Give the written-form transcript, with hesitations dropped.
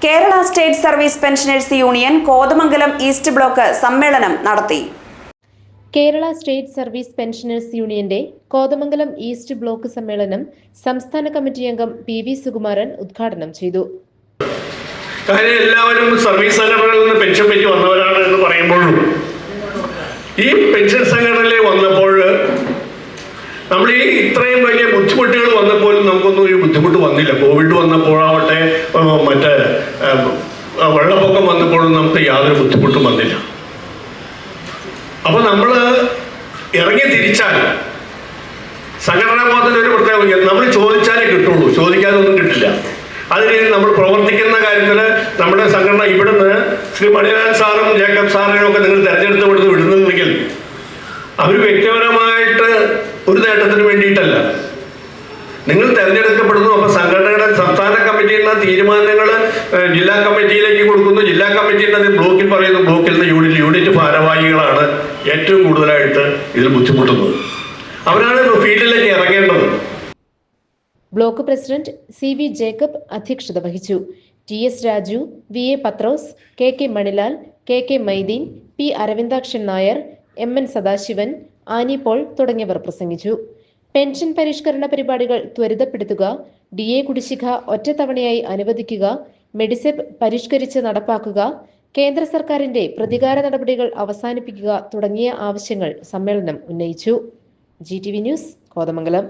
Kerala state service pensioners union Kothamangalam east block സമ്മേളനം നടത്തി. Kerala state service pensioners യൂണിയന്റെ കോതമംഗലം ഈസ്റ്റ് ബ്ലോക്ക് സമ്മേളനം സംസ്ഥാന കമ്മിറ്റി അംഗം PV സുകുമാരൻ ഉദ്ഘാടനം ചെയ്തു. എല്ലാവരും സർവീസ് സംഘടനകളിൽ നിന്ന് പെൻഷൻ പറ്റി വന്നവരാണ് എന്ന് പറയുമ്പോഴും ഈ പെൻഷൻ സംഘടനയിൽ വന്നപ്പോൾ നമ്മൾ ഈ ഇത്രയും വലിയ ബുദ്ധിമുട്ടുകൾ വന്നപ്പോഴും നമുക്കൊന്നും ഒരു ബുദ്ധിമുട്ട് വന്നില്ല. കോവിഡ് വന്നപ്പോഴാവട്ടെ, മറ്റേ വെള്ളപ്പൊക്കം വന്നപ്പോഴും നമുക്ക് യാതൊരു ബുദ്ധിമുട്ടും വന്നില്ല. അപ്പൊ നമ്മൾ ഇറങ്ങി തിരിച്ചാൽ സംഘടനാ ബോധത്തിൽ ഒരു പ്രത്യേക നമ്മൾ ചോദിച്ചാലേ കിട്ടുള്ളൂ, ചോദിക്കാതെ ഒന്നും കിട്ടില്ല. അതിന് നമ്മൾ പ്രവർത്തിക്കുന്ന കാര്യത്തിൽ നമ്മുടെ സംഘടന ഇവിടുന്ന് ശ്രീ മണിലാൽ സാറും ജേക്കബ് സാറിനെയും ഒക്കെ നിങ്ങൾ തെരഞ്ഞെടുത്ത് ഇവിടുന്ന് വിടുന്നുണ്ടെങ്കിൽ അവർ വ്യക്തിപരമായിട്ട് ഒരു നേട്ടത്തിന് വേണ്ടിയിട്ടല്ല, നിങ്ങൾ തെരഞ്ഞെടുക്കപ്പെടുന്നു. അപ്പൊ സംഘടനയുടെ സംസ്ഥാന കമ്മിറ്റിയുടെ തീരുമാനങ്ങൾ ജില്ലാ കമ്മിറ്റിയിലേക്ക് കൊടുക്കുന്നു, ജില്ലാ കമ്മിറ്റിയുടെ ബ്ലോക്കിൽ പറയുന്നു, ബ്ലോക്കിൽ നിന്ന് യൂണിറ്റ് ഭാരവാഹികളാണ് ഏറ്റവും കൂടുതലായിട്ട് ഇതിൽ ബുദ്ധിമുട്ടുന്നത്. അവരാണ് ഫീൽഡിലേക്ക് ഇറങ്ങേണ്ടത്. ബ്ലോക്ക് പ്രസിഡന്റ് CV ജേക്കബ് അധ്യക്ഷത വഹിച്ചു. TS Raju, VA Pathrose, KK Manilal, KK Maideen, P Aravindakshan Nair, MN Sadasivan, Annie Paul തുടങ്ങിയവർ പ്രസംഗിച്ചു. പെൻഷൻ പരിഷ്കരണ പരിപാടികൾ ത്വരിതപ്പെടുത്തുക, DA കുടിശ്ശിക ഒറ്റത്തവണയായി അനുവദിക്കുക, മെഡിസെപ് പരിഷ്കരിച്ച് നടപ്പാക്കുക, കേന്ദ്ര സർക്കാരിന്റെ പ്രതികാര നടപടികൾ അവസാനിപ്പിക്കുക തുടങ്ങിയ ആവശ്യങ്ങൾ സമ്മേളനം ഉന്നയിച്ചു. GTV news, Kothamangalam.